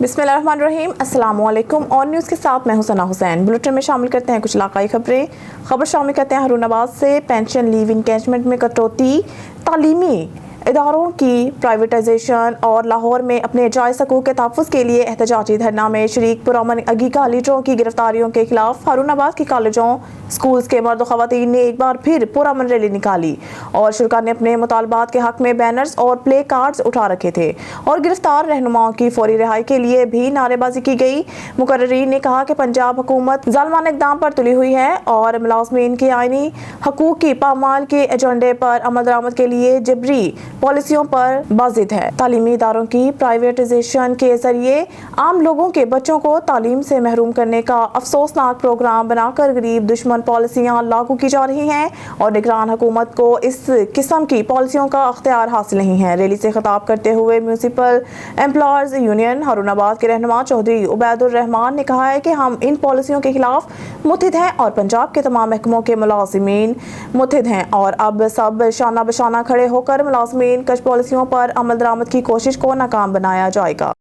बिस्मिल्लाहिर्रहमानिर्रहीम। अस्सलाम वालेकुम। और न्यूज़ के साथ मैं हूं सना हुसैन। बुलेटिन में शामिल करते हैं कुछ इलाकाई खबर शामिल करते हैं हारूनाबाद से पेंशन लीव इंगेजमेंट में कटौती, तालीमी इदारों की प्राइवेटाइजेशन और लाहौर में अपने जायज़ हकूक़ के तहफ़्फ़ुज़ के लिए एहतजाजी धरना में शरीक पुरअमन अगीगा लीडरों की गिरफ्तारियों के खिलाफ हारूनाबाद की कॉलेजों स्कूल्स के मर्द ख़वातीन ने एक बार फिर पुरअमन रैली निकाली और शुरा ने अपने मुतालबात के हक़ में बैनर्स और प्ले कार्ड्स उठा रखे थे और गिरफ्तार रहनुमाओं की फौरी रिहाई के लिए भी नारेबाजी की गई। मुकर्रीरीन ने कहा कि पंजाब हुकूमत ज़ालिमाना इक़दाम पर तुली हुई है और मुलाज़मीन की आईनी हकूक़ की पामाल के एजेंडे पर अमल दरामद के लिए जबरी पॉलिसियों पर बाज़िद है। तालीमी इदारों की प्राइवेटाइजेशन के जरिए आम लोगों के बच्चों को तालीम से महरूम करने का अफसोसनाक प्रोग्राम बनाकर गरीब दुश्मन पॉलिसियाँ लागू की जा रही हैं और निगरान हुकूमत को इस किस्म की पॉलिसियों का अख्तियार हासिल नहीं है। रैली से खिताब करते हुए म्यूनसिपल एम्प्लॉयज़ यूनियन हारूनाबाद के रहनुमा चौधरी उबैदुर रहमान ने कहा है कि हम इन पॉलिसियों के खिलाफ मुत्हिद हैं और पंजाब के तमाम महकमों के मुलाजिमीन मुत्हिद हैं और अब सब शाना बशाना खड़े होकर मुलाजिमीन कश पॉलिसियों पर अमल दरामद की कोशिश को नाकाम बनाया जाएगा।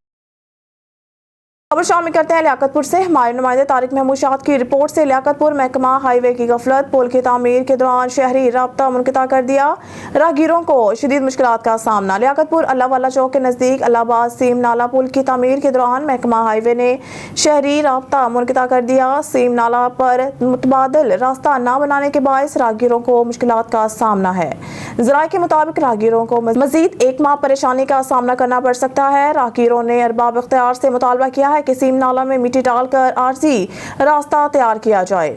खबर शामिल करते हैं लियाकतपुर से। हमारे नुमाइंदे तारिक महमूद शाद की रिपोर्ट से लियाकतपुर महकमा हाईवे की गफलत, पुल की तामीर के दौरान शहरी राब्ता मुनक़ता कर दिया, राहगीरों को शदीद मुश्किलात का सामना। लियाकतपुर अल्लाह वाला चौक के नज़दीक अल्लाहबाद सीम नाला पुल की तामीर के दौरान महकमा हाईवे ने शहरी राब्ता मुनक़ता कर दिया। सीम नाला पर मुतबादिल रास्ता न बनाने के बायस राहगीरों को मुश्किलात का सामना है। ज़राए के मुताबिक राहगीरों को मज़ीद एक माह परेशानी का सामना करना पड़ सकता है। राहगीरों ने अरबाब इख्तियार से मुतालबा किया है कि सीम नाला में मिट्टी डालकर आरजी रास्ता तैयार किया जाए।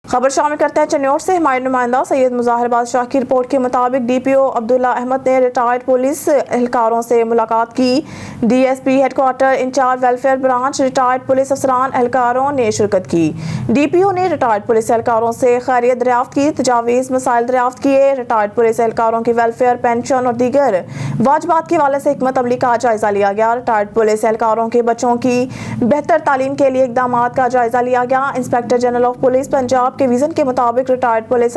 खबर शामिल करते हैं चन्योट से। हमारे नुमाइंदा सैयद मुज़ाहिर बादशाह की रिपोर्ट के मुताबिक डीपीओ अब्दुल्ला अहमद ने रिटायर्ड पुलिस एहलकारों से मुलाकात की। DSP headquarter in-charge welfare branch retired police अफसरान एहलकारों ने शिरकत की। डीपीओ ने रिटायर्ड पुलिस एहलकारों से खैरियत दरियाफ्त की, तजावीज़ मसाइल दरियाफ्त किए। रिटायर्ड पुलिस एहलकारों की वेलफेयर, पेंशन और दीगर वाजबात के हवाले से हिकमत अमली का जायजा लिया गया। रिटायर्ड पुलिस एहलकारों के बच्चों की बेहतर तालीम के लिए इक़दाम का जायजा लिया गया। Inspector general of police Punjab के विजन के मुताबिक रिटायर्ड पुलिस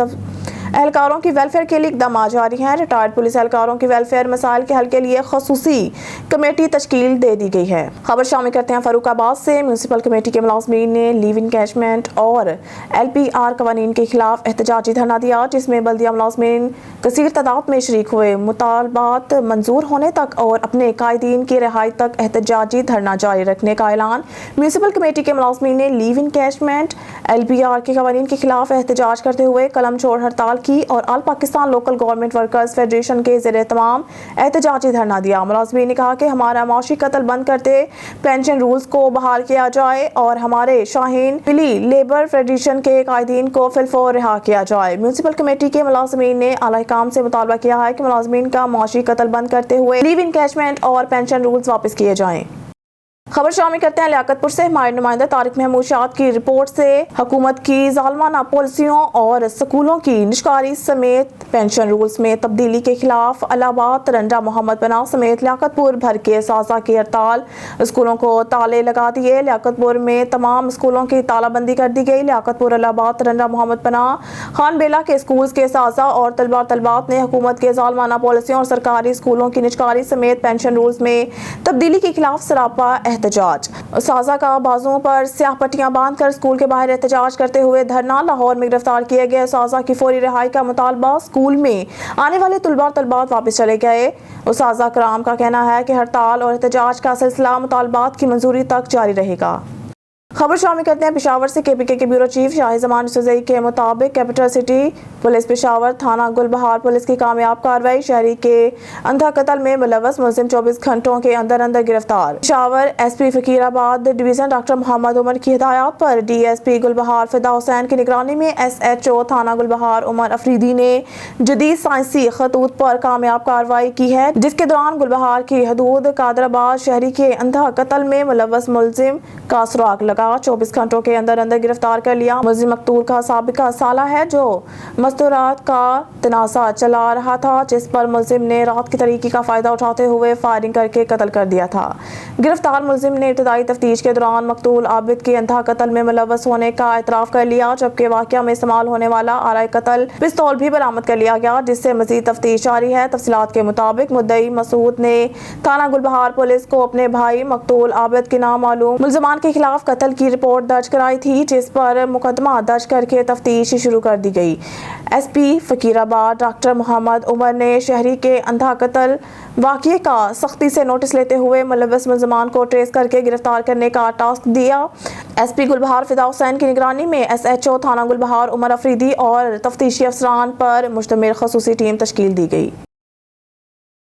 एहलकारों की वेलफेयर के लिए इक़दाम जारी हैं। रिटायर्ड पुलिस एहलकारों की वेलफेयर मसाइल के हल के लिए खसूसी कमेटी तश्कील दे दी गई है। खबर शामिल करते हैं फर्रुखाबाद से। म्यूनसिपल कमेटी के मुलाज़मीन ने लीव इंगेजमेंट और LPR कवानीन के खिलाफ एहतजाजी धरना दिया, जिसमें बल्दिया मुलाज़मीन कसीर तादाद में शरीक हुए। मुतालबात मंजूर होने तक और अपने कायदीन की रिहाई तक एहतजाजी धरना जारी रखने का ऐलान। म्यूनसिपल कमेटी के मुलाज़मीन ने लीव इंगेजमेंट LPR के कवानीन के खिलाफ एहतजाज करते हुए कलम छोड़ हड़ताल की और all Pakistan local government workers federation के ज़ेरे तमाम एहतजाजी धरना दिया। मुलाज़मीन ने कहा कि हमारा माशी कत्ल बंद करते पेंशन रूल्स को बहाल किया जाए और हमारे शाहीन बिली लेबर फेडरेशन के कायदीन को फिलफौर रिहा किया जाए। म्यूनसिपल कमेटी के मुलाज़मीन ने आला हुकाम से मुतालबा किया है कि मुलाज़मीन का माशी कत्ल बंद करते हुए लीव इंगेजमेंट और पेंशन रूल्स वापस किए जाएं। खबर शामिल करते हैं लियाकतपुर से। हमारे नुमाइंदा तारिक महमूद शाद की रिपोर्ट से हुकूमत की ज़ालिमाना पॉलिसियों और स्कूलों की निष्कारी समेत पेंशन रूल्स में तब्दीली के खिलाफ अल्लाहबाद, तरंडा, मोहम्मद पनाह समेत लियाकतपुर भर के साजा की हड़ताल। स्कूलों को ताले लगा दिए। लियाकतपुर में तमाम स्कूलों की तालाबंदी कर दी गई। लियाकतपुर, अल्लाहबाद, तरंडा, मोहम्मद पनाह, खान बेला के स्कूल्स के साजा और तलबात ने हुकूमत के ज़ालिमाना पॉलिसियों और सरकारी स्कूलों की निष्कारी समेत पेंशन रूल्स में तब्दीली के खिलाफ सरापा एहतजाज। साजा का बाजुओं पर स्याह पट्टियां बांधकर स्कूल के बाहर एहतजाज करते हुए धरना। लाहौर में गिरफ्तार किए गए साजा की फौरी रिहाई का मुतालबा। स्कूल में आने वाले तलबात वापस चले गए। साजा कराम का कहना है कि हड़ताल और एहतजाज का सिलसिला मुतालबात की मंजूरी तक जारी रहेगा। खबर शामिल करते हैं पेशावर से। KPK के ब्यूरो चीफ शाही जमान सुजई के मुताबिक कैपिटल सिटी पुलिस पेशावर थाना गुलबहार पुलिस की कामयाब कार्रवाई। शहरी के अंधा कत्ल में मुलव्वस मुलजिम 24 घंटों के अंदर गिरफ्तार। Peshawar SP Faqirabad division doctor Mohammad Umar की हिदायत पर DSP गुलबहार फिदा हुसैन की निगरानी में SHO थाना गुलबहार उमर अफरीदी ने जदीद साइंसी खतूत पर कामयाब कार्रवाई की है, जिसके दौरान गुलबहार की हदूद कादराबाद शहरी के अंधा कत्ल में मुलव्वस मुलजिम का सुराग लगा मामला 24 घंटों के अंदर अंदर गिरफ्तार कर लिया। मुलजिम मकतूल का साबिका साला है जो मस्तूरात का तनाज़ा चला रहा था, जिस पर मुलजिम ने रात की तारीकी का फायदा उठाते हुए फायरिंग करके कत्ल कर दिया था। गिरफ्तार मुलजिम ने इब्तदाई तफ्तीश के दौरान मकतूल आबिद के अंधा कत्ल में मुलव्वस होने का एतराफ़ कर लिया, जबकि वाक़या में इस्तेमाल होने वाला आराए कत्ल पिस्तौल भी बरामद कर लिया गया, जिससे मज़ीद तफ्तीश जारी है। तफसीलात के मुताबिक मुद्दई मसूद ने थाना गुलबहार पुलिस को अपने भाई मकतूल आबिद के नामालूम मुलजमान के खिलाफ कत्ल की रिपोर्ट दर्ज कराई थी, जिस पर मुकदमा दर्ज करके तफ्तीश शुरू कर दी गई। SP फकीराबाद डॉक्टर मोहम्मद उमर ने शहरी के अंधा कत्ल वाक़ये का सख्ती से नोटिस लेते हुए मुलव्वस मुलजमान को ट्रेस करके गिरफ्तार करने का टास्क दिया। SP गुलबहार फिदा हुसैन की निगरानी में SHO थाना गुलबहार उमर अफरीदी और तफ्तीशी अफसरान पर मुश्तमिल खसूसी टीम तश्कील दी गई।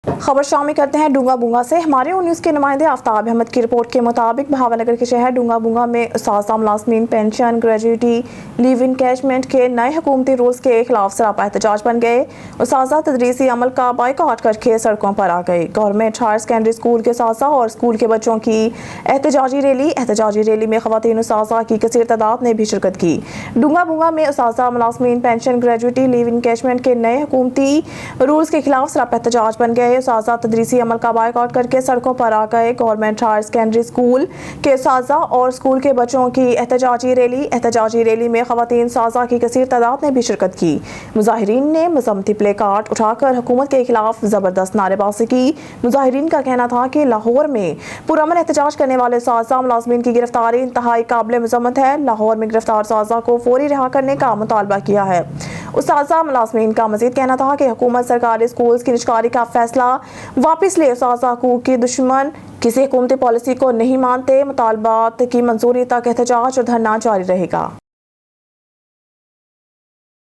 खबर शामिल करते हैं डूंगा बूंगा से। हमारे न्यूज़ के नुमाइंदे आफ्ताब अहमद की रिपोर्ट के मुताबिक भावनगर के शहर डूंगा बूंगा में उस्ताज़ मुलाज़मीन पेंशन ग्रेजुएटी लीव इनकैशमेंट के नए हुकूमती रूल्स के खिलाफ सरापा एहतजाज बन गए। उस्ताज़ा तदरीसी अमल का बाइकआउट करके सड़कों पर आ गए। गवर्नमेंट हायर सेकेंडरी स्कूल के उस्ताज़ा और स्कूल के बच्चों की एहतजाजी रैली में ख़वातीन उस्ताज़ा की कसीर तादाद ने भी शिरकत की। डूंगा बूंगा में उस्ताज़ा मुलाज़मीन पेंशन ग्रेजुएटी लीव इनकैशमेंट के नए हुकूमती रूल्स के खिलाफ सरापा एहतजाज बन गए। उस्ताज़ा तदरीसी अमल का बाइकआउट करके सड़कों पर आ गए। गवर्नमेंट हायर सेकेंडरी स्कूल के उस्ताज़ा और स्कूल के बच्चों की एहतजाजी रैली में ख़वातीन उस्ताज़ा की कसीर तादाद ने भी शिरकत की। मुजाहिरीन ने मज़म्मती प्ले कार्ड उठाकर हुकूमत के खिलाफ ज़बरदस्त नारेबाजी की। मुजाहिरीन का कहना था कि लाहौर में पुरअमन एहतजाज करने वाले उस्ताज़ा मुलाज़मीन की गिरफ्तारी इंतहाई काबिल मज़म्मत है। लाहौर में गिरफ्तार उस्ताज़ा को फौरी रिहा करने का मुतालबा किया है। उस्ताज़ा मुलाज़मीन का मज़ीद कहना था कि हुकूमत सरकारी स्कूल की निजकारी का फैसला वापस ले। उस्ताज़ा हकूक़ के दुश्मन किसी हुकूमती पॉलिसी को नहीं मानते। मुतालबात की मंजूरी तक एहतजाज और धरना जारी रहेगा।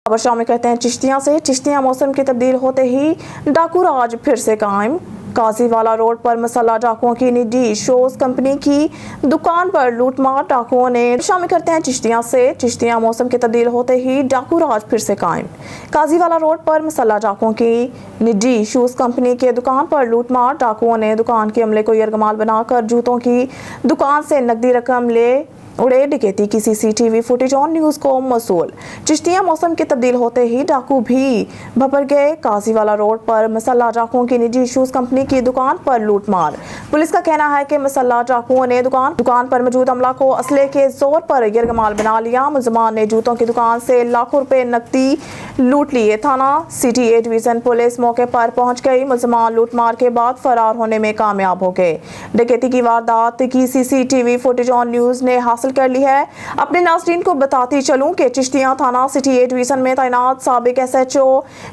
खबर शामिल करते हैं चिश्तियाँ से। चिश्तियाँ मौसम की तब्दील होते ही डाकू राज फिर से कायम। काजीवाला रोड पर मसल्ला डाकुओं की निजी शोज कंपनी की दुकान पर लूटमार। डाकुओं ने शामिल करते हैं चिश्तियाँ से। चिश्तियाँ मौसम की तब्दील होते ही डाकू राज फिर से कायम। काजीवाला रोड पर मसल्ला डाकुओं की निजी शूज कंपनी के दुकान पर लूटमार। डाकुओं ने दुकान के अमले को यरगमाल बनाकर जूतों की दुकान से नकदी रकम ले उड़े। डकैती की CCTV फुटेज ऑन न्यूज़ को मौसूल। चिश्तियाँ मौसम की तब्दील होते ही डाकू भी भपर गए। काजीवाला रोड पर मसल्ला डाकुओं की निजी शूज कंपनी की दुकान पर लूटमार। पुलिस का कहना है कि मसल्ला डाकुओं ने दुकान पर मौजूद अमला को असले के जोर पर यरगमाल बना लिया। मुलजमान ने जूतों की दुकान से लाखों रुपए नकदी लूट लिए। थाना CTA डिवीजन पुलिस मौके पर पहुंच गई। मुलजमान लूटमार के बाद फरार होने में कामयाब हो गए। डकैती की वारदात की CCTV फुटेज ऑन न्यूज़ ने हासिल कर ली है। अपने नाज़रीन को बताती चलूं कि चिश्तियाँ थाना CTA डिवीजन में तैनात साबिक SHO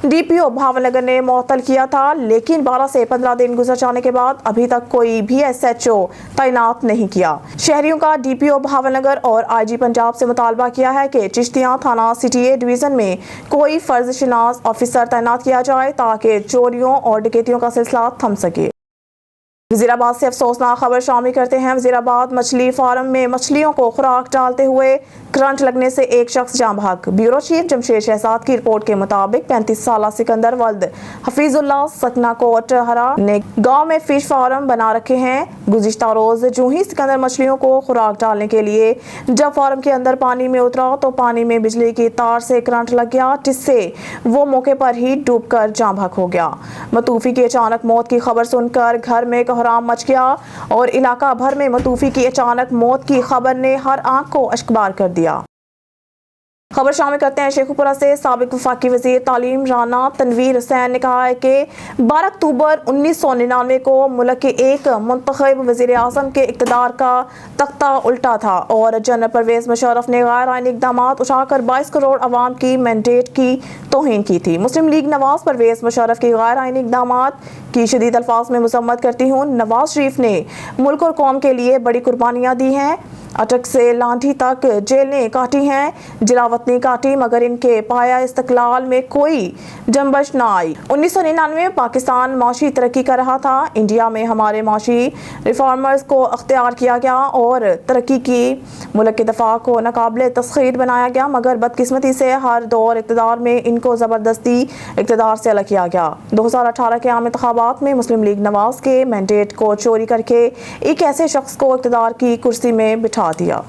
DPO भावनगर ने मुअत्तल किया था, लेकिन 12 से 15 दिन गुजर जाने के बाद अभी तक कोई भी SHO तैनात नहीं किया। शहरियों का DPO भावनगर और IG पंजाब से मुतालबा किया है कि चिश्तियाँ थाना CTA डिवीजन में कोई फर्ज शिनास ऑफिसर तैनात किया जाए ताकि चोरियों और डकैतियों का सिलसिला थम सके। वज़ीराबाद से अफसोसनाक खबर शामिल करते हैं। वज़ीराबाद मछली फार्म में मछलियों को खुराक डालते हुए करंट लगने से एक शख्स जाँ बहक। ब्यूरो चीफ जमशेद शहजाद की रिपोर्ट के मुताबिक 35 साला सिकंदर वल्द हफीजुल्लाह सकना कोट हरा ने गांव में फिश फार्म बना रखे हैं। गुज़िश्ता रोज जो ही सिकंदर मछलियों को खुराक डालने के लिए जब फार्म के अंदर पानी में उतरा तो पानी में बिजली की तार से करंट लग गया, जिससे वो मौके पर ही डूबकर जाँ बहक हो गया। मतूफी की अचानक मौत की खबर सुनकर घर में कोहराम मच गया और इलाका भर में मतूफी की अचानक मौत की खबर ने हर आंख को अश्कबार कर दिया। खबर शामिल करते हैं शेखुपुरा से। साबिक वफाकी वजीर तालीम राना तनवीर हुसैन ने कहा है कि 12 अक्टूबर 1999 को मुल्क के एक मुंतखब वजीर आज़म के इक़्तिदार का तख्ता उल्टा था और जनरल परवेज़ मुशर्रफ ने गैर आईनी इक़दाम उठाकर 22 करोड़ अवाम की मैंडेट की तौहीन की थी। मुस्लिम लीग नवाज परवेज़ मुशर्रफ की गैर आईनी इक़दाम की शदीद अल्फाज में मज़म्मत करती हूँ। नवाज शरीफ ने मुल्क और कौम के लिए बड़ी कुर्बानियाँ दी हैं। अटक से लांठी तक जेलें काटी हैं, जिलावतनी काटी, मगर इनके पाया इस्तकलाल में कोई जंबश ना आई। 1999 में पाकिस्तान माशी तरक्की कर रहा था। इंडिया में हमारे माशी रिफॉर्मर्स को अख्तियार किया गया और तरक्की की मुल्क के दफा को नाकाबिले तस्खीर बनाया गया, मगर बदकिस्मती से हर दौर इक़्तिदार में इनको ज़बरदस्ती इक़्तिदार से अलग किया गया। 2018 के आम इंतखाबात में मुस्लिम लीग नवाज के मैंडेट को चोरी करके एक ऐसे शख्स को इक़्तिदार की कुर्सी में बिठा दिया।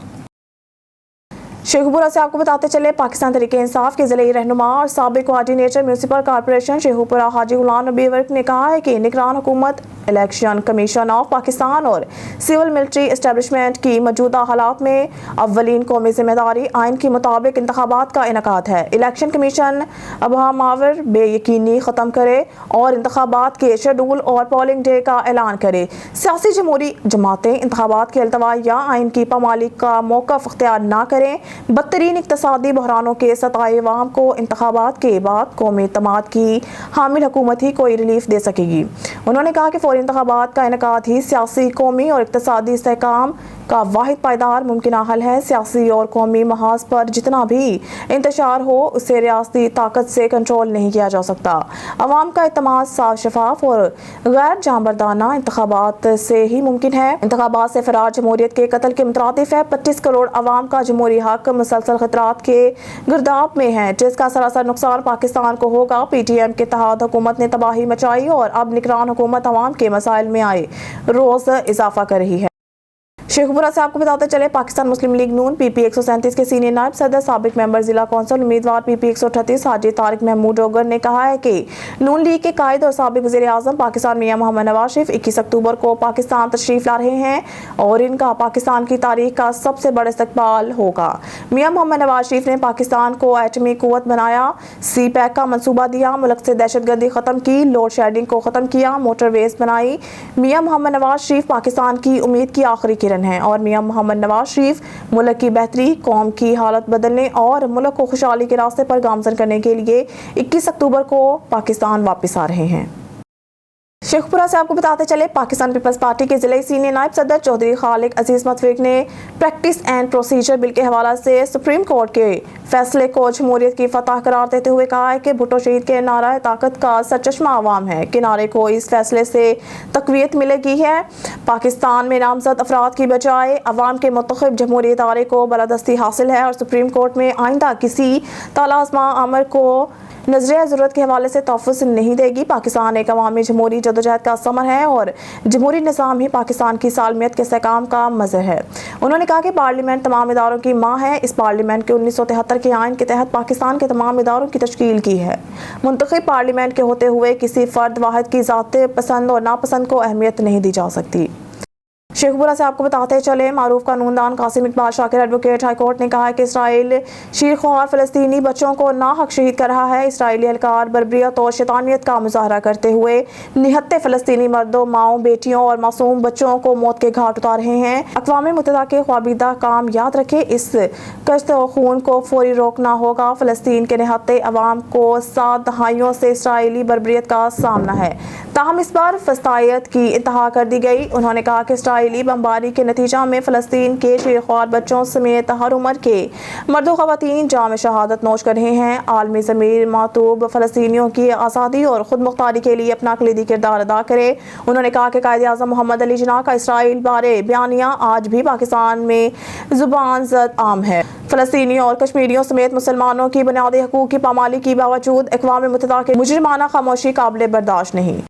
शेखुपुरा से आपको बताते चले, पाकिस्तान तहरीक इंसाफ के ज़िले रहनुमा और साबिक कोऑर्डिनेटर म्यूनसिपल कॉर्पोरेशन शेखुपुरा हाजी गुलाम नबी वर्क ने कहा है कि निगरान हुकूमत, इलेक्शन कमीशन ऑफ पाकिस्तान और सिविल मिलिट्री इस्टेब्लिशमेंट की मौजूदा हालात में अव्वलीन कौमी जिम्मेदारी आइन के मुताबिक इंतखाबात का इनकाद है। इलेक्शन कमीशन अबहामावर बेयकीनी ख़त्म करे और इंतखाबात के शेड्यूल और पोलिंग डे का ऐलान करे। सियासी जमहूरी जमातें इंतखाबात के अल्तवा या आइन की पामाली का मौक़िफ़ इख्तियार न करें। बदतरीन इक़्तिसादी बहरानों के सताए अवाम को इंतखाबात के बाद कौमी इत्तेमाद की हामिल हुकूमत ही कोई रिलीफ दे सकेगी। उन्होंने कहा कि फौरी इंतखाबात का इनकाद ही सियासी, कौमी और इक़्तिसादी इस्तेहकाम का वाहिद पायदार मुमकिन हल है। सियासी और कौमी महाज पर जितना भी इंतशार हो उसे रियासती ताकत से कंट्रोल नहीं किया जा सकता। अवाम का इत्तेमाद साफ, शफाफ और गैर जांबरदाना इंतखाबात से ही मुमकिन है। इंतखाबात से फरार जमहूरियत के कत्ल के मुतरादिफ है। 25 करोड़ अवाम का जमहूरी हक मुसलसल खतरात के गिरदाब में है, जिसका सरासर नुकसान पाकिस्तान को होगा। PTM के तहत हुकूमत ने तबाही मचाई और अब निगरान हुकूमत अवाम के मसाइल में आए रोज इजाफा कर रही है। शेखुपुरा से आपको बताते चले, पाकिस्तान मुस्लिम लीग नून PP 137 के सीनियर नायब सदर, साबिक मेंबर जिला कौंसिल, उम्मीदवार PP 138 हाजी तारिक महमूद डोगर ने कहा है कि नून लीग के कायद और साबिक वज़ीर आज़म पाकिस्तान मियां मोहम्मद नवाज शरीफ 21 अक्टूबर को पाकिस्तान तशरीफ ला रहे हैं और इनका पाकिस्तान की तारीख का सबसे बड़ा इस्तकबाल होगा। मियां मोहम्मद नवाज शरीफ ने पाकिस्तान को एटमी कुव्वत बनाया, CPEC का मनसूबा दिया, मुल्क से दहशतगर्दी खत्म की, लोड शेडिंग को खत्म किया, मोटरवेज बनाई। मियां मोहम्मद नवाज शरीफ पाकिस्तान की उम्मीद की आखिरी किरण है और मियां मोहम्मद नवाज शरीफ मुल्क की बेहतरी, कौम की हालत बदलने और मुल्क को खुशहाली के रास्ते पर गामजन करने के लिए 21 अक्टूबर को पाकिस्तान वापस आ रहे हैं। शेखुपुरा से आपको बताते चले, पाकिस्तान पीपल्स पार्टी के जिले सीनियर नायब सदर चौधरी खालिक अजीज मतफीक ने प्रैक्टिस एंड प्रोसीजर बिल के हवाला से सुप्रीम कोर्ट के फैसले को जमहूरियत की फतह करार देते हुए कहा है कि भुट्टो शहीद के नारा ताकत का सरचश्मा अवाम है। किनारे को इस फैसले से तकवीत मिलेगी है। पाकिस्तान में नामजद अफराद की बजाय अवाम के मुंतखब जमहूरी इदारे को बलादस्ती हासिल है और सुप्रीम कोर्ट में आइंदा किसी तालाज़मा अमर को नजरिया ज़रूरत के हवाले से तहफ़्फ़ुज़ नहीं देगी। पाकिस्तान एक अवामी जमहूरी जदोजहद का समर है और जमहूरी निज़ाम ही पाकिस्तान की सालमियत के इस्तेहकाम का मज़हर है। उन्होंने कहा कि पार्लियामेंट तमाम इदारों की माँ है। इस पार्लियामेंट के 1973 के आइन के तहत पाकिस्तान के तमाम इदारों की तश्कील की है। मुंतखब पार्लियामेंट के होते हुए किसी फ़र्द वाहिद की ज़ाती पसंद और नापसंद को अहमियत नहीं दी जा सकती। शेखुपुरा से आपको बताते चले, मारूफ कानूनदान Qasim Iqbal Shakir advocate high court ने कहा है कि इसराइल शीरख्वार फ़लस्तीनी बच्चों को नाहक शहीद कर रहा है। इसराइली एहलकार बर्बरियत और शैतानियत का मुजाहरा करते हुए निहत्ते फ़लस्तीनी मर्दों, माओं, बेटियों और मासूम बच्चों को मौत के घाट उतार रहे हैं। अक़वाम मुत्तहिदा के ख्वाबीदा काम याद रखे, इस कश्त और खून को फौरी रोकना होगा। फ़लस्तीन के निहत्ते अवाम को 7 दहाइयों से इसराइली बर्बरियत का सामना है, ताहम इस बार फस्तायत की इंतहा कर दी गई। उन्होंने कहा कि इसराइली बमबारी के नतीजा में फ़लस्तीन के शीरख्वार बच्चों समेत हर उम्र के मर्दों ख़वातीन जाम शहादत नोश कर रहे हैं। आलमी ज़मीर मातूब फ़लस्तीनियों की आज़ादी और ख़ुद मुख्तारी के लिए अपना कलीदी किरदार अदा करे। उन्होंने कहा कि कायदे आज़म मोहम्मद अली जिन्ना का इसराइल बारे बयानिया आज भी पाकिस्तान में ज़ुबान ज़द आम है। फ़लस्तीनियों और कश्मीरियों समेत मुसलमानों की बुनियादी हकूक़ की पामाली के बावजूद अक़वाम मुत्तहिदा के मुजरिमाना खामोशी काबिल बर्दाश्त नहीं।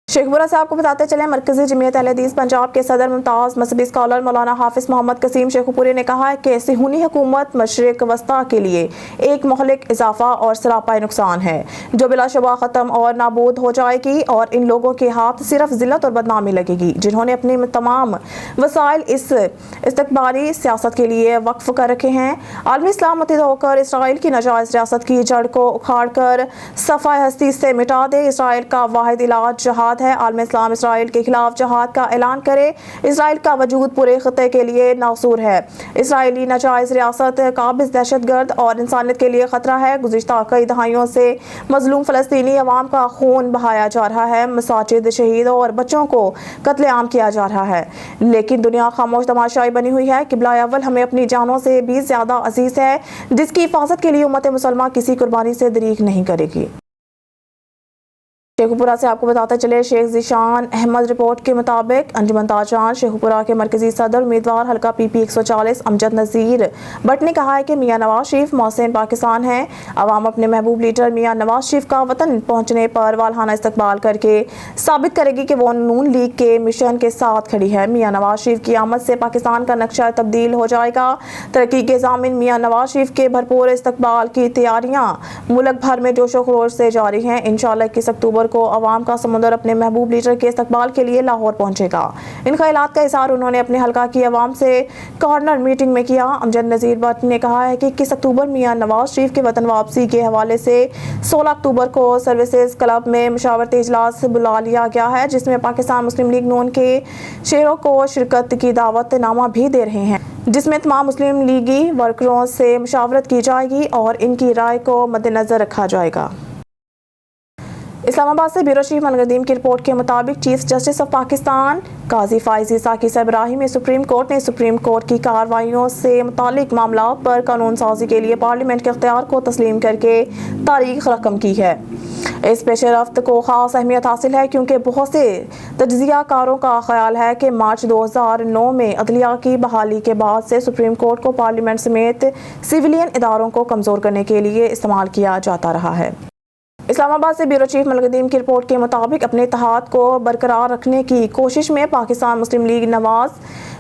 शेखुपुरा से आपको बताते चले, मरकज़ी जमीयत अहले हदीस पंजाब के सदर मुमताज़ मजहबी स्कॉलर मौलाना हाफिज़ मोहम्मद कसीम शेखुपुरी ने कहा है कि सिहूनी हुकूमत मशरिक़ वस्ता के लिए एक महलिक इजाफा और सरापा नुकसान है जो बिलाशुबा ख़त्म और नाबूद हो जाएगी और इन लोगों के हाथ सिर्फ ज़िल्लत और बदनामी लगेगी जिन्होंने अपने तमाम वसाइल इस इस्तकबारी सियासत के लिए वक्फ कर रखे हैं। आलमी इस्लाम मुत्तहिद होकर इसराइल की नाजायज़ रियासत की जड़ को उखाड़ कर सफ़ाए हस्ती से मिटा दे। इसराइल का वाहिद इलाज जहाद है। आलमी इस्लाम इसराइल के खिलाफ जहाद का ऐलान करे। इसराइल का वजूद पूरे खत्ते के लिए नासूर है। इसराइली नाजायज़ रियासत काबिज़ दहशतगर्द और इंसानियत के लिए खतरा है। गुज़िश्ता कई दहाइयों से मजलूम फ़लस्तीनी अवाम का खून बहाया जा रहा है, मसाजिद, शहीदों और बच्चों को कत्लेआम किया जा रहा है, लेकिन दुनिया खामोश तमाशाई बनी हुई है। किबला अव्वल हमें अपनी जानों से भी ज़्यादा अजीज़ है, जिसकी हिफाजत के लिए उम्मत मुसलमान किसी कुर्बानी से दरीग नहीं करेगी। شیخوپورہ سے آپ کو بتاتے چلے، شیخ ذیشان احمد رپورٹ کے مطابق انجمن تاجران شیخوپورہ کے مرکزی صدر امیدوار حلقہ پی پی 140 امجد نذیر بٹ نے کہا ہے کہ میاں نواز شریف محسن پاکستان ہیں۔ عوام اپنے محبوب لیڈر میاں نواز شریف کا وطن پہنچنے پر والہانہ استقبال کر کے ثابت کرے گی کہ وہ نون لیگ کے مشن کے ساتھ کھڑی ہے۔ میاں نواز شریف کی آمد سے پاکستان کا نقشہ تبدیل ہو جائے گا۔ ترقی کے ضامن میاں نواز شریف کے بھرپور استقبال کی تیاریاں ملک بھر میں جوش و خروش سے جاری ہیں۔ انشاءاللہ 21 اکتوبر کو عوام کا سمندر اپنے محبوب لیڈر کے استقبال کے لیے لاہور پہنچے گا۔ ان خیالات کا اظہار انہوں نے اپنے حلقہ کی عوام سے کارنر میٹنگ میں کیا۔ امجد نذیر بٹ نے کہا ہے کہ 21 اکتوبر میاں نواز شریف کے وطن واپسی کے حوالے سے 16 اکتوبر کو سروسز کلب میں مشاورتی اجلاس بلا لیا گیا ہے، جس میں پاکستان مسلم لیگ نون کے شہریوں کو شرکت کی دعوت نامہ بھی دے رہے ہیں، جس میں تمام مسلم لیگی ورکروں سے مشاورت کی جائے گی اور ان کی رائے کو مد نظر رکھا جائے گا۔ اسلام آباد سے بیورو چیف ملک ندیم کی رپورٹ کے مطابق چیف جسٹس آف پاکستان قاضی فائز عیسیٰ صاحب ابراہیم میں سپریم کورٹ نے سپریم کورٹ کی کارروائیوں سے متعلق معاملات پر قانون سازی کے لیے پارلیمنٹ کے اختیار کو تسلیم کر کے تاریخ رقم کی ہے۔ اس پیش رفت کو خاص اہمیت حاصل ہے کیونکہ بہت سے تجزیہ کاروں کا خیال ہے کہ مارچ 2009 میں عدلیہ کی بحالی کے بعد سے سپریم کورٹ کو پارلیمنٹ سمیت سویلین اداروں کو کمزور کرنے کے لیے استعمال کیا جاتا رہا ہے۔ اسلام آباد سے بیورو چیف ملک ندیم کی رپورٹ کے مطابق اپنے اتحاد کو برقرار رکھنے کی کوشش میں پاکستان مسلم لیگ نواز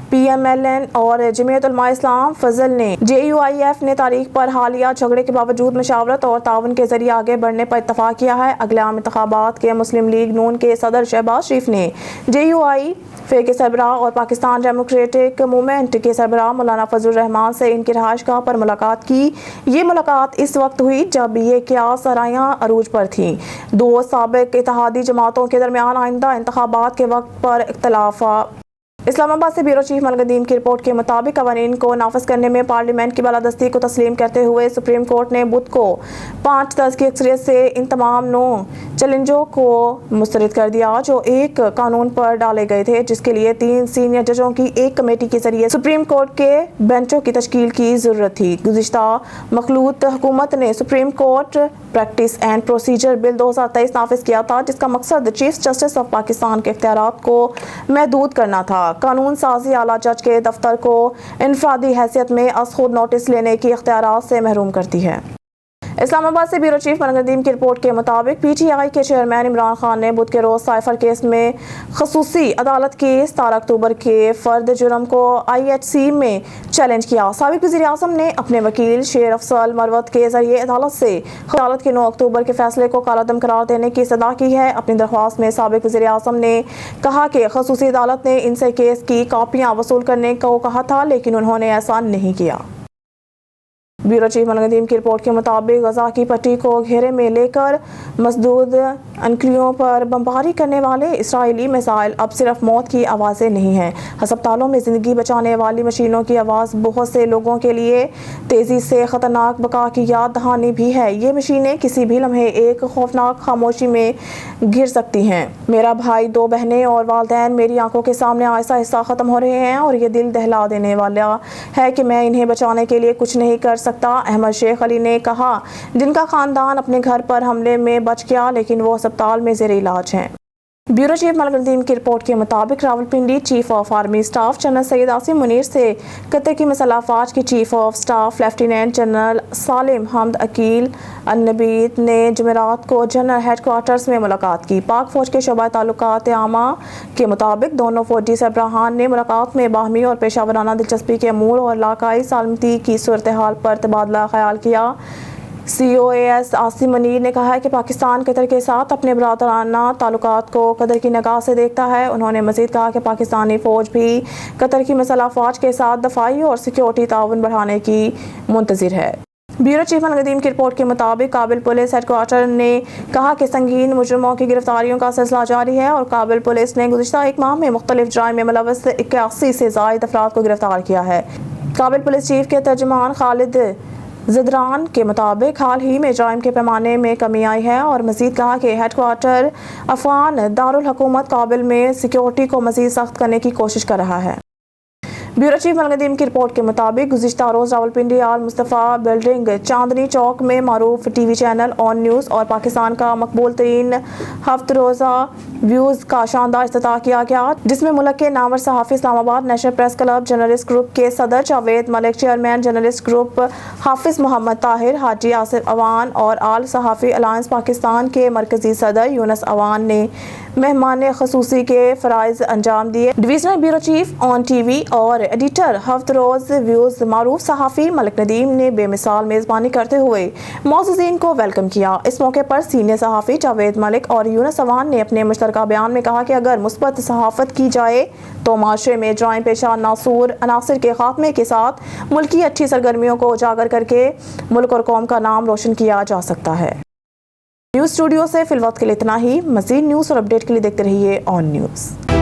پی ایم ایل این اور جمعیت علماء اسلام فضل نے جے یو آئی ایف نے تاریخ پر حالیہ جھگڑے کے باوجود مشاورت اور تعاون کے ذریعے آگے بڑھنے پر اتفاق کیا ہے۔ اگلے عام انتخابات کے مسلم لیگ نون کے صدر شہباز شریف نے جے یو آئی فے کے سربراہ اور پاکستان ڈیموکریٹک موومنٹ کے سربراہ مولانا فضل الرحمان سے ان کی رہائش گاہ پر ملاقات کی۔ یہ ملاقات اس وقت ہوئی جب یہ قیاس آرائیاں عروج پر تھیں۔ دو سابق اتحادی جماعتوں کے درمیان آئندہ انتخابات کے وقت پر اختلاف۔ اسلام آباد سے بیورو چیف ملک ندیم کی رپورٹ کے مطابق قوانین کو نافذ کرنے میں پارلیمنٹ کی بالادستی کو تسلیم کرتے ہوئے سپریم کورٹ نے بدھ کو 5-10 کی اکثریت سے ان تمام 9 چیلنجوں کو مسترد کر دیا جو ایک قانون پر ڈالے گئے تھے، جس کے لیے 3 سینئر ججوں کی ایک کمیٹی کے ذریعے سپریم کورٹ کے بینچوں کی تشکیل کی ضرورت تھی۔ گزشتہ مخلوط حکومت نے supreme court practice and procedure bill 2023 نافذ کیا تھا، جس کا مقصد چیف جسٹس آف پاکستان کے اختیارات کو محدود کرنا تھا۔ قانون سازی اعلیٰ جج کے دفتر کو انفرادی حیثیت میں از خود نوٹس لینے کی اختیارات سے محروم کرتی ہے۔ اسلام آباد سے بیورو چیف ملک ندیم کی رپورٹ کے مطابق پی ٹی آئی کے چیئرمین عمران خان نے بدھ کے روز سائفر کیس میں خصوصی عدالت کی 17 اکتوبر کے فرد جرم کو آئی ایچ سی میں چیلنج کیا۔ سابق وزیر اعظم نے اپنے وکیل شیر افضل مروت کے ذریعے عدالت کے 9 اکتوبر کے فیصلے کو کالعدم قرار دینے کی استدعا کی ہے۔ اپنی درخواست میں سابق وزیر اعظم نے کہا کہ خصوصی عدالت نے ان سے کیس کی کاپیاں وصول کرنے کو کہا تھا، لیکن انہوں نے ایسا نہیں کیا۔ بیورو چیف ملک ندیم کی رپورٹ کے مطابق غزہ کی پٹی کو گھیرے میں لے کر مسدود انکلیوں پر بمباری کرنے والے اسرائیلی میزائل اب صرف موت کی آوازیں نہیں ہیں، ہسپتالوں میں زندگی بچانے والی مشینوں کی آواز بہت سے لوگوں کے لیے تیزی سے خطرناک بقا کی یاد دہانی بھی ہے۔ یہ مشینیں کسی بھی لمحے ایک خوفناک خاموشی میں گر سکتی ہیں۔ میرا بھائی، 2 بہنیں اور والدین میری آنکھوں کے سامنے آہستہ آہستہ ختم ہو رہے ہیں اور یہ دل دہلا دینے والا ہے کہ میں انہیں بچانے کے لیے کچھ نہیں کر سکتا، احمد شیخ علی نے کہا، جن کا خاندان اپنے گھر پر حملے میں بچ گیا لیکن وہ ہسپتال میں زیر علاج ہیں۔ بیورو چیف ملک ندیم کی رپورٹ کے مطابق Rawalpindi chief of army staff general Syed Asim Munir سے قطر کی مسلح افواج کی chief of staff lieutenant general Salem Hamad Aqeel النبیت نے جمعرات کو جنرل ہیڈ کوارٹرز میں ملاقات کی۔ پاک فوج کے شعبہ تعلقات عامہ کے مطابق دونوں فوجی سربراہان نے ملاقات میں باہمی اور پیشہ ورانہ دلچسپی کے امور اور علاقائی سالمتی کی صورتحال پر تبادلہ خیال کیا۔ سی او اے ایس عاصم منیر نے کہا کہ پاکستان قطر کے ساتھ اپنے برادرانہ تعلقات کو قطر کی نگاہ سے دیکھتا ہے۔ انہوں نے مزید کہا کہ پاکستانی فوج بھی قطر کی مسلح افواج کے ساتھ دفاعی اور سیکیورٹی تعاون بڑھانے کی منتظر ہے۔ بیورو چیف ملک ندیم کی رپورٹ کے مطابق کابل پولیس ہیڈ کوارٹر نے کہا کہ سنگین مجرموں کی گرفتاریوں کا سلسلہ جاری ہے اور کابل پولیس نے گزشتہ 1 ماہ میں مختلف جرائم میں ملوث 81 سے زائد افراد کو گرفتار کیا ہے۔ کابل پولیس چیف کے ترجمان خالد زدران کے مطابق حال ہی میں جرائم کے پیمانے میں کمی آئی ہے اور مزید کہا کہ ہیڈ کوارٹر افغان دارالحکومت کابل میں سیکیورٹی کو مزید سخت کرنے کی کوشش کر رہا ہے۔ ब्यूरो चीफ मलक नदीम की रिपोर्ट के मुताबिक गुज़िश्ता रोज़ रावलपिंडी आल मुस्तफ़ा बिल्डिंग चांदनी चौक में मारूफ टीवी चैनल ऑन न्यूज़ और पाकिस्तान का मकबूल तरीन हफ्त रोज़ा व्यूज़ का शानदार इफ्तिताह किया गया, जिसमें मुल्क के नामवर सहाफ़ी Islamabad national press club journalist group के सदर Javed Malik, chairman journalist group Hafiz Mohammad Tahir, हाजी आसिफ अवान और आल सहाफ़ी अलायंस पाकिस्तान के मरकज़ी सदर यूनुस अवान ने मेहमान खसूसी के फ़राइज़ अंजाम दिए। Divisional bureau chief on TV और एडिटर हफ्त रोज़ व्यूज़ मारूफ सहाफ़ी मलिक नदीम ने बेमिसाल मेज़बानी करते हुए मौजूदीन को वेलकम किया। इस मौके पर सीनियर सहाफ़ी जावेद मलिक और यूनुस अवान ने अपने मुश्तरका बयान में कहा कि अगर मुस्बत सहाफ़त की जाए तो माशरे में जराइम पेशा नासूर अनासर के खात्मे के साथ मुल्क की अच्छी सरगर्मियों को उजागर करके मुल्क और कौम का नाम रोशन किया जा सकता है। न्यूज़ स्टूडियो से फिलवक्त के लिए इतना ही। मज़ीद न्यूज़ और अपडेट के लिए देखते रहिए ऑन न्यूज़।